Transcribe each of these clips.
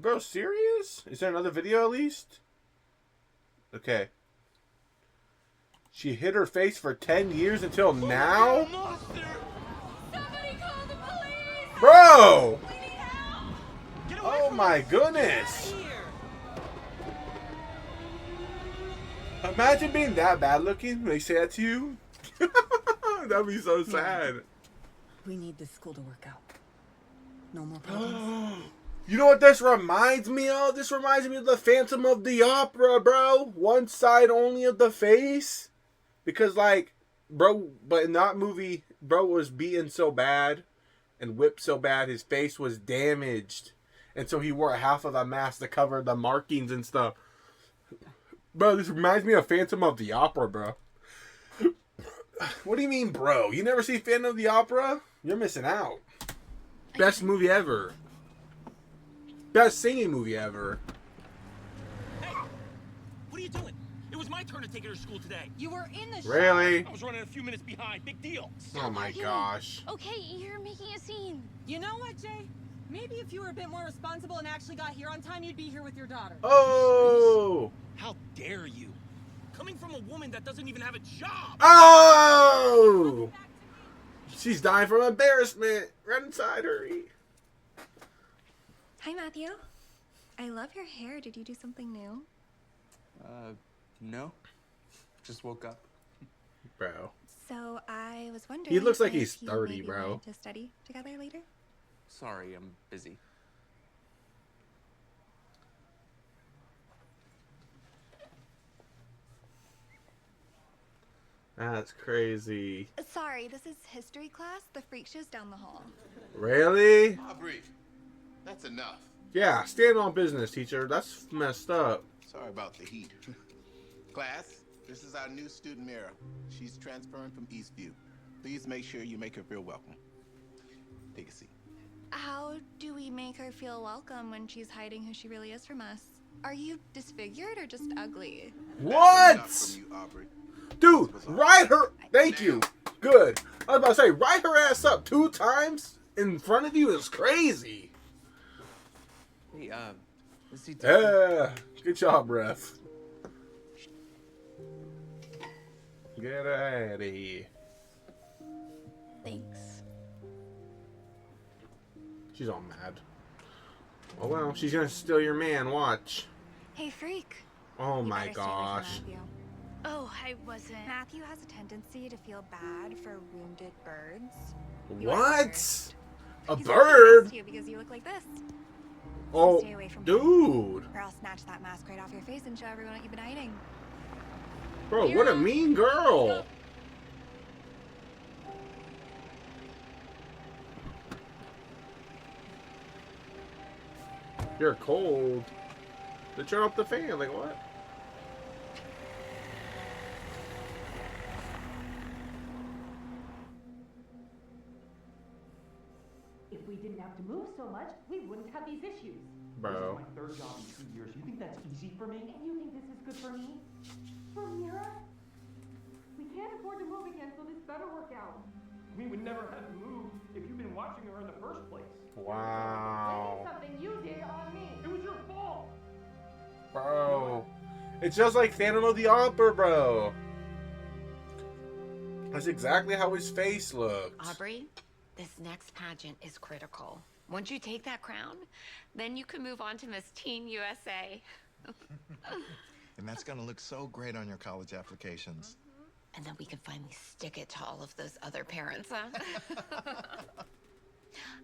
Bro, serious? Is there another video at least? Okay. She hid her face for 10 years until now? Somebody call the police! Bro! We need help! Oh my goodness. Imagine being that bad looking when they say that to you. That'd be so sad. We need this school to work out. No more problems. You know what this reminds me of? This reminds me of the Phantom of the Opera, bro. One side only of the face. Because, like, bro, but in that movie, bro was beaten so bad and whipped so bad, his face was damaged. And so he wore half of a mask to cover the markings and stuff. Bro, this reminds me of Phantom of the Opera, bro. What do you mean, bro? You never see Phantom of the Opera? You're missing out. Best movie ever. Best singing movie ever. Hey, what are you doing? It was my turn to take her to school today. You were in the show. Really? I was running a few minutes behind. Big deal. Oh my gosh. Okay, you're making a scene. You know what, Jay? Maybe if you were a bit more responsible and actually got here on time, you'd be here with your daughter. Oh! How dare you? Coming from a woman that doesn't even have a job. Oh! She's dying from embarrassment. Run inside, hurry. Hi, Matthew. I love your hair. Did you do something new? No. Just woke up. Bro. So I was wondering. He looks like if he's you 30, maybe bro. wanted to study together later. Sorry, I'm busy. That's crazy. Sorry, this is history class. The freak show's down the hall. Really? Aubrey, that's enough. Yeah, stand on business, teacher. That's messed up. Sorry about the heat. Class, this is our new student Mira. She's transferring from Eastview. Please make sure you make her feel welcome. Take a seat. How do we make her feel welcome when she's hiding who she really is from us? Are you disfigured or just ugly? What? That's enough from you, Aubrey. Dude, ride her. Thank you. Good. I was about to say, ride her ass up 2 times in front of you is crazy. Hey, let's see. Yeah. Good job, ref. Get out of here. Thanks. She's all mad. Oh well, she's gonna steal your man. Watch. Hey, freak. Oh You my better stay away from gosh. Matthew. Oh, I wasn't. Matthew has a tendency to feel bad for wounded birds. You What? A He's bird? against you because you look like this. Oh, Stay away from him. dude. Or I'll snatch that mask right off your face and show everyone what you've been hiding. Bro, what a mean girl. You're cold. They turn off the fan. Like, what? If we didn't have to move so much, we wouldn't have these issues. Bro. This is my 3rd job in 2 years. You think that's easy for me? And you think this is good for me? For Mira? We can't afford to move again, so this better work out. We would never have to move if you'd been watching her in the first place. Wow. Something you did on me. It was your fault. Bro. It's just like Phantom of the Opera, bro. That's exactly how his face looked. Aubrey, this next pageant is critical. Once you take that crown, then you can move on to Miss Teen USA. And that's gonna look so great on your college applications. And then we can finally stick it to all of those other parents, huh?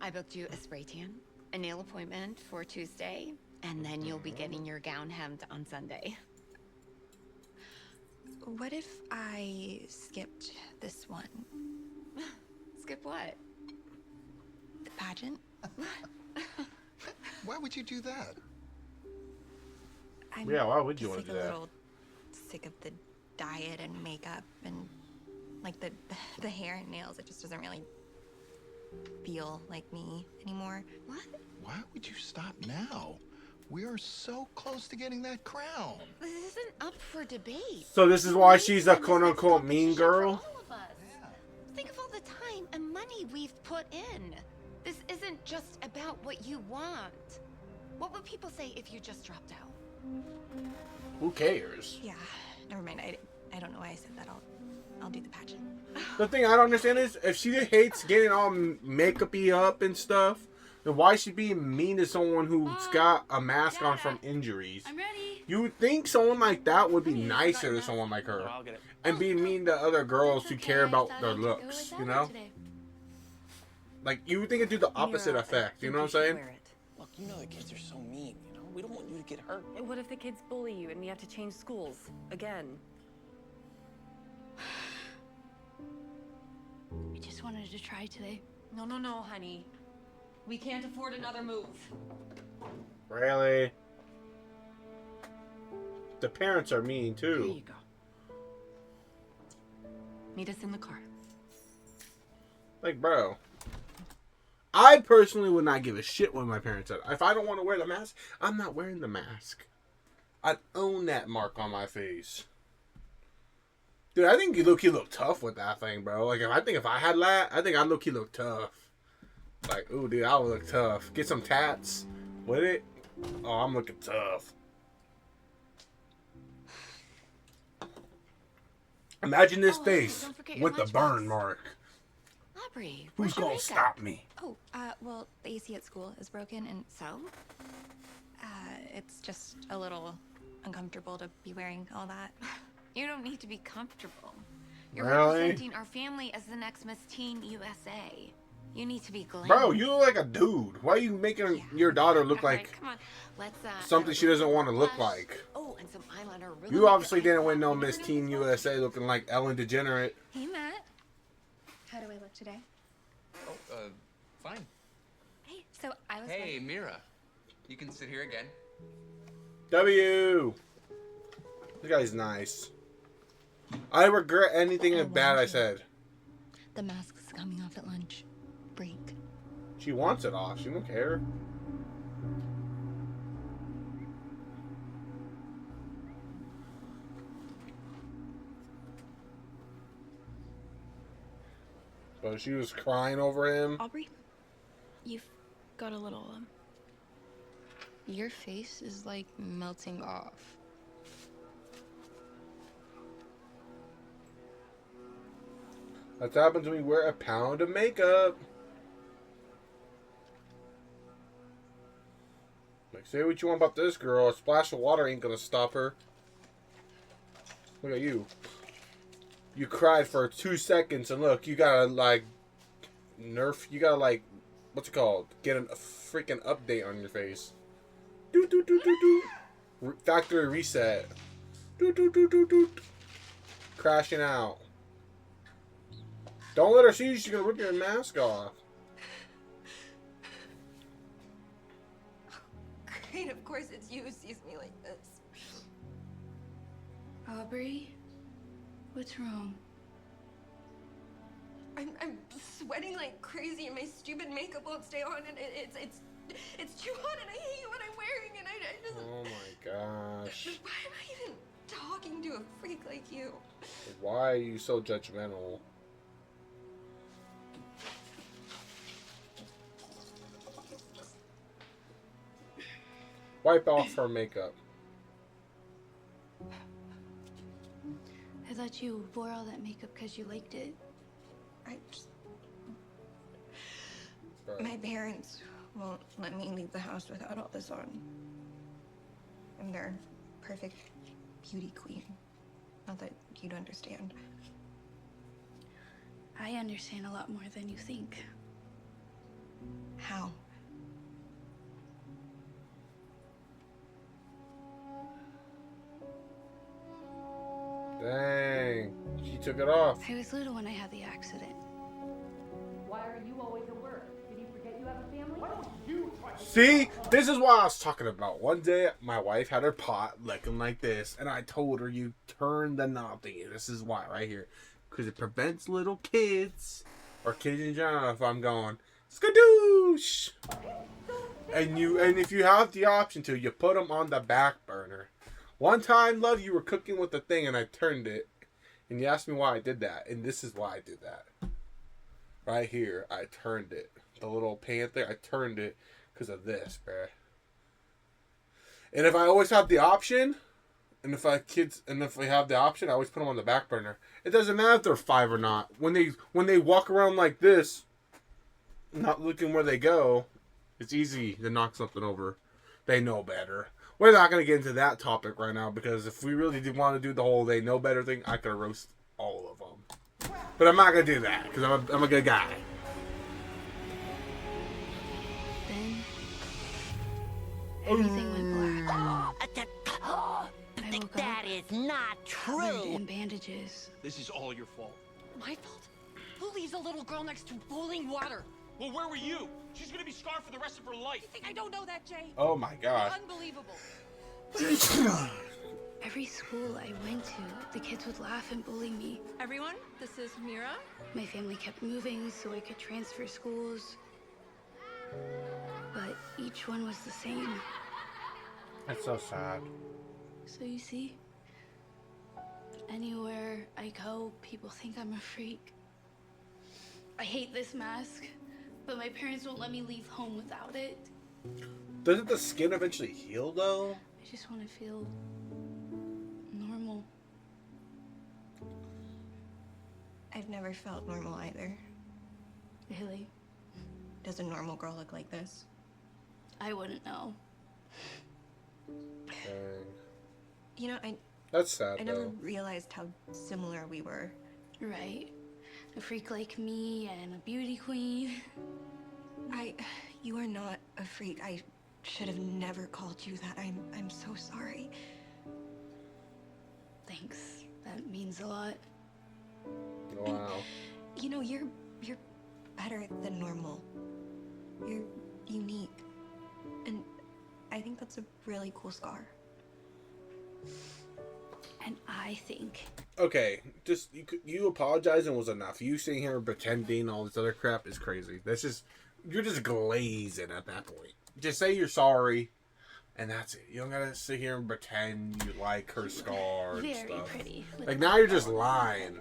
I booked you a spray tan, a nail appointment for Tuesday, and then you'll be getting your gown hemmed on Sunday. What if I skipped this one? Skip what? The pageant? Why would you do that? I'm Yeah, why would you just, want to like, do a that? little sick of the diet and makeup and like the hair and nails. It just doesn't really feel like me anymore. What? Why would you stop now? We are so close to getting that crown. This isn't up for debate. So this is why she's a quote-unquote mean girl? For all of us. Think of all the time and money we've put in. This isn't just about what you want. What would people say if you just dropped out? Who cares? Yeah, never mind. I don't know why I said that. I'll do the pageant. The thing I don't understand is if she hates getting all makeup-y up and stuff, then why is she being mean to someone who's got a mask on from injuries? I'm ready. You would think someone like that would be nicer to someone like her, I'll get it. and being mean to other girls who care about their looks, you know? Like, you would think it'd do the opposite effect, you know what I'm saying? Look, you know the kids are so mean, you know? We don't want you to get hurt. What if the kids bully you and we have to change schools again? I just wanted to try today. No, honey. We can't afford another move. Really? The parents are mean, Here too. you go. Meet us in the car. Like, bro. I personally would not give a shit what my parents said. If I don't want to wear the mask, I'm not wearing the mask. I'd own that mark on my face. Dude, I think you look tough with that thing, bro. Like, if I had that, I think I'd look tough. Like, ooh, dude, I would look tough. Get some tats with it. Oh, I'm looking tough. Imagine this face don't forget your with the burn lunchbox. mark. Aubrey, Who's where's your gonna makeup? stop me? Oh, well, the AC at school is broken, and so, it's just a little uncomfortable to be wearing all that. You don't need to be comfortable. You're Really? representing our family as the next Miss Teen USA. You need to be glamorous. Bro, you look like a dude. Why are you making your daughter look All right, like come on. Let's, something she doesn't want to look blush. like? Oh, and some eyeliner. Really You make obviously your eyes didn't win no pop. You Miss never Teen know. USA looking like Ellen DeGenerate. Hey, Matt. How do I look today? Oh, fine. Hey, so I was. Hey, Mira. You can sit here again. W. This guy's nice. I regret anything bad I said. The mask's coming off at lunch break. She wants it off. She don't care. But she was crying over him. Aubrey, you've got a little, your face is like melting off. That's what happens when we wear a pound of makeup. Like, say what you want about this girl. A splash of water ain't gonna stop her. Look at you. You cried for 2 seconds, and look, you gotta, like, you gotta, like, what's it called? Get a freaking update on your face. Doot, doot, doot, doot, doot. Factory reset. Doot, doot, doot, doot, doot. Crashing out. Don't let her see you. She's gonna rip your mask off. Great, of course it's you who sees me like this. Aubrey, what's wrong? I'm sweating like crazy, and my stupid makeup won't stay on, and it's too hot, and I hate what I'm wearing, and I just. Oh my gosh. Why am I even talking to a freak like you? Why are you so judgmental? Wipe off her makeup. I thought you wore all that makeup because you liked it. I just. Bro. My parents won't let me leave the house without all this on. And they're perfect beauty queen. Not that you'd understand. I understand a lot more than you think. How? Dang. She took it off. I was little when I had the accident. Why are you always at work? Did you forget you have a family? Why don't You try to See? This is what I was talking about. One day, my wife had her pot looking like this, and I told her, you turn the knob thingy. This is why, right here. Because it prevents little kids, or kids in general, if I'm going, skadoosh! And if you have the option to, you put them on the back burner. One time, love, you were cooking with the thing, and I turned it. And you asked me why I did that. And this is why I did that. Right here, I turned it. The little pan thing, I turned it because of this, bruh. And if I always have the option, and if we have the option, I always put them on the back burner. It doesn't matter if they're 5 or not. When they walk around like this, not looking where they go, it's easy to knock something over. They know better. We're not going to get into that topic right now, because if we really did want to do the whole they know better thing, I could roast all of them. But I'm not going to do that, because I'm a good guy. Then everything went black. I woke That up is not covered true. in bandages. This is all your fault. My fault? Who leaves a little girl next to boiling water? Well, where were you? She's gonna be scarred for the rest of her life. You think I don't know that, Jay? Oh my gosh. Unbelievable. Every school I went to, the kids would laugh and bully me. Everyone, this is Mira. My family kept moving so I could transfer schools. But each one was the same. That's so sad. So you see, anywhere I go, people think I'm a freak. I hate this mask, but my parents won't let me leave home without it. Doesn't the skin eventually heal, though? I just want to feel normal. I've never felt normal either. Really? Does a normal girl look like this? I wouldn't know. Dang. You know, That's sad, I never though. realized how similar we were. Right. A freak like me and a beauty queen. You are not a freak. I should have never called you that. I'm so sorry. Thanks. That means a lot. Wow. You know, you're better than normal. You're unique. And I think that's a really cool scar. And I think Okay, just you apologizing was enough. You sitting here pretending all this other crap is crazy. You're just glazing at that point. Just say you're sorry, and that's it. You don't gotta sit here and pretend you like her scar and very stuff. pretty. Like, now you're just lying.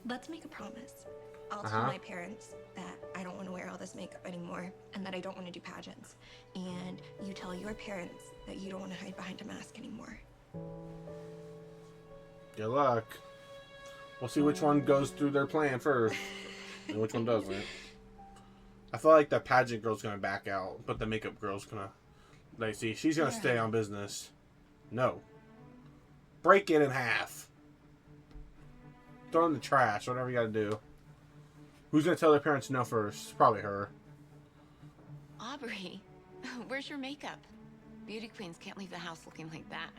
Let's make a promise. I'll tell my parents that I don't want to wear all this makeup anymore and that I don't want to do pageants. And you tell your parents that you don't want to hide behind a mask anymore. Good luck. We'll see which one goes through their plan first, and which one doesn't. I feel like the pageant girl's gonna back out, but the makeup girl's gonna. Like, see, she's gonna stay on business. No. Break it in half. Throw it in the trash. Whatever you gotta do. Who's gonna tell their parents no first? Probably her. Aubrey, where's your makeup? Beauty queens can't leave the house looking like that.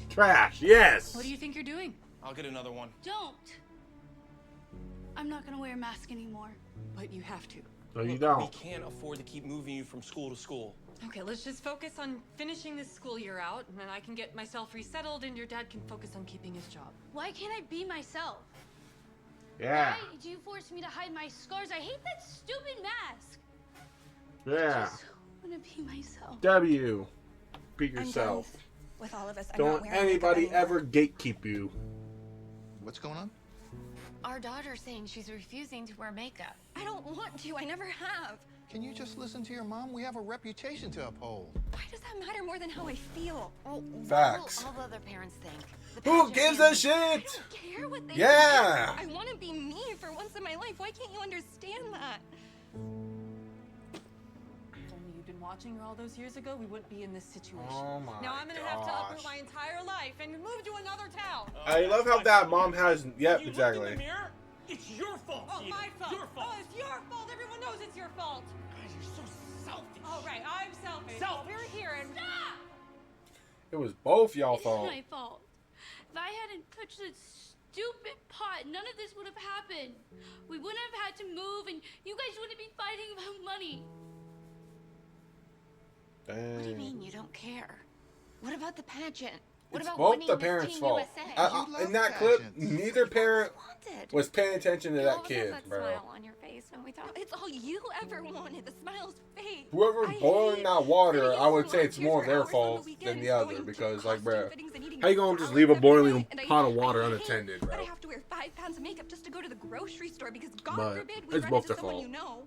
Trash. Yes. What do you think you're doing? I'll get another one. Don't. I'm not gonna wear a mask anymore. But you have to. No, you We don't. can't afford to keep moving you from school to school. Okay, let's just focus on finishing this school year out, and then I can get myself resettled, and your dad can focus on keeping his job. Why can't I be myself? Yeah. Why do you force me to hide my scars? I hate that stupid mask. Yeah. I just want to be myself. W. Be I'm done yourself. with all of us. I'm Don't not wearing makeup anybody anymore. ever gatekeep you. What's going on? Our daughter's saying she's refusing to wear makeup. I don't want to. I never have. Can you just listen to your mom? We have a reputation to uphold. Why does that matter more than how I feel? Well, Facts. All the other parents think. The Who pageant gives a family- shit? I don't care what they Yeah. think. I want to be me for once in my life. Why can't you understand that? If only you'd been watching her all those years ago, we wouldn't be in this situation. Oh my Now I'm gonna have to uproot gosh. my entire life and move to another town. I love how that mom has. Yep, You look in exactly. the mirror, it's your fault, Oh, Gina. my fault. Your fault. Oh, it's your fault. Everyone knows it's your fault. God, you're so selfish. All right, I'm selfish. Selfish. We're here and stop. It was both y'all It's fault. my fault. If I hadn't touched that stupid pot, none of this would have happened. We wouldn't have had to move, and you guys wouldn't be fighting about money. What do you Dang. mean you don't care? What about the pageant? What It's about both winning the Miss parents' Teen fault. USA? You love In that clip, pageants. neither parent Wanted. was paying attention to You that always have kid, that bro. smile on your face. face, don't we, Tom? It's all you ever wanted. The smile's fake. Whoever's boiling that water, I would say it's more their fault than the other. Because, like, bro, how you gonna just leave a boiling pot of water unattended, bro? I have to wear 5 pounds of makeup just to go to the grocery store because God But forbid we it's run both into their someone fault. you know.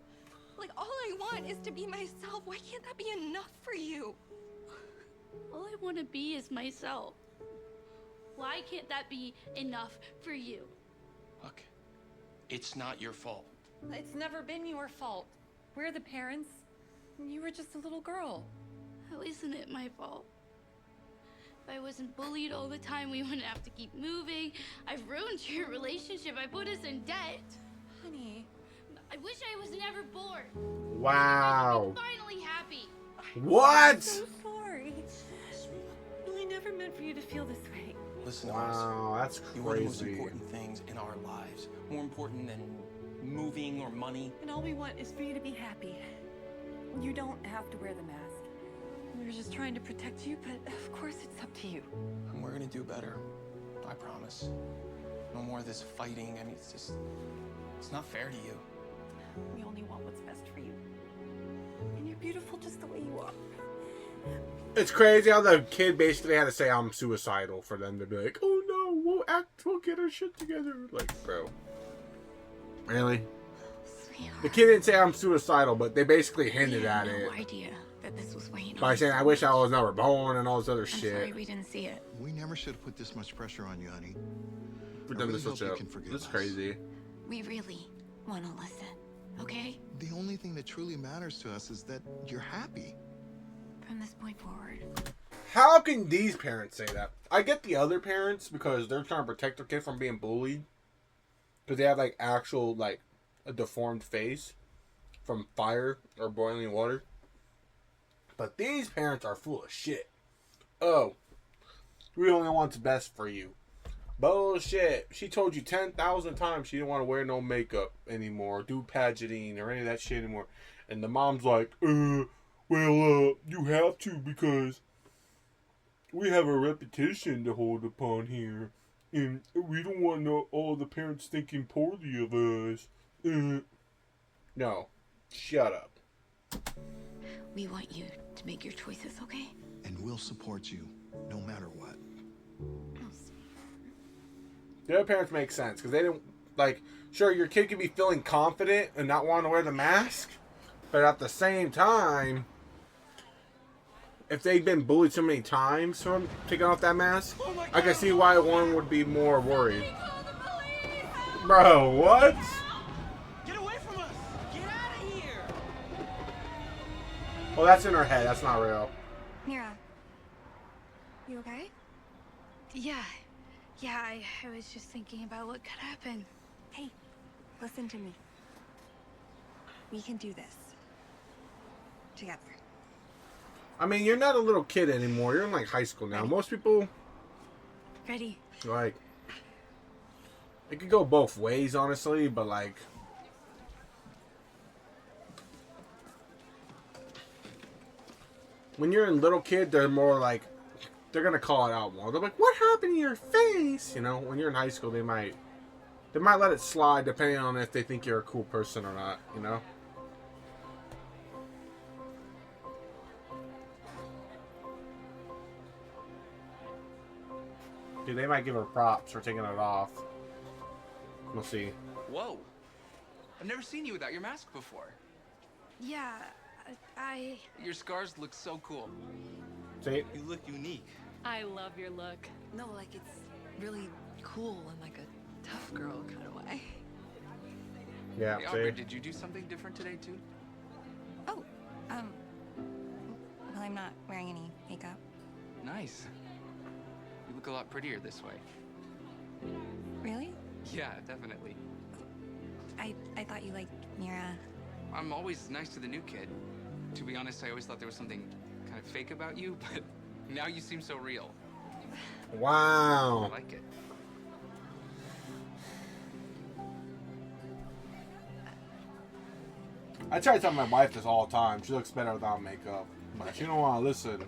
Like, all I want is to be myself. Why can't that be enough for you? All I want to be is myself. Why can't that be enough for you? Look, it's not your fault. It's never been your fault. We're the parents. You were just a little girl. How isn't it my fault? If I wasn't bullied all the time, we wouldn't have to keep moving. I've ruined your relationship. I put us in debt. Honey. I wish I was never born. Wow. Finally happy. What? I'm so sorry. Really never meant for you to feel this way. Listen to Wow, us. that's You are the most crazy. important things in our lives. More important than moving or money. And all we want is for you to be happy. You don't have to wear the mask. We were just trying to protect you, but of course it's up to you. And we're gonna do better. I promise. No more of this fighting. I mean, it's not fair to you. We only want what's best for you. And you're beautiful just the way you are. It's crazy how the kid basically had to say I'm suicidal for them to be like, oh no, we'll get our shit together. Like, bro. Really? The kid didn't say I'm suicidal, but they basically hinted at it. No idea that this was weighing By on saying, us. I wish I was never born and all this other I'm shit. sorry we didn't see it. We never should have put this much pressure on you, honey. We've I done really this hope such you a. can forgive This is us. crazy. We really want to listen, okay? The only thing that truly matters to us is that you're happy. From this point forward. How can these parents say that? I get the other parents because they're trying to protect their kid from being bullied. Because they have, like, actual, like, a deformed face from fire or boiling water. But these parents are full of shit. Oh, we only want what's best for you. Bullshit. She told you 10,000 times she didn't want to wear no makeup anymore, do pageanting or any of that shit anymore. And the mom's like, you have to because we have a reputation to hold upon here. And we don't want all the parents thinking poorly of us. No. Shut up. We want you to make your choices, okay? And we'll support you, no matter what. The other parents make sense because they didn't, like, sure, your kid could be feeling confident and not wanting to wear the mask, but at the same time, if they've been bullied so many times from taking off that mask, I can see why one would be more worried. Bro, what? Get away from us! Get out of here! Well, that's in her head. That's not real. Mira, you okay? Yeah, I was just thinking about what could happen. Hey, listen to me. We can do this. Together. I mean, you're not a little kid anymore. You're in, like, high school now. Ready? Most people, Ready? like, it could go both ways, honestly, but, like, when you're a little kid, they're more like, they're gonna call it out more. They're like, what happened to your face? You know, when you're in high school, they might let it slide depending on if they think you're a cool person or not, you know? Dude, they might give her props for taking it off. We'll see. Whoa. I've never seen you without your mask before. Yeah, I... Your scars look so cool. See? You look unique. I love your look. No, like it's really cool in like a tough girl kind of way. Yeah, Hey, see? Aubrey, did you do something different today, too? Oh, well, I'm not wearing any makeup. Nice. You look a lot prettier this way. Really? Yeah, definitely. I thought you liked Mira. I'm always nice to the new kid. To be honest, I always thought there was something kind of fake about you, but now you seem so real. I Wow. like it. I try to tell my wife this all the time. She looks better without makeup. But she don't want to listen.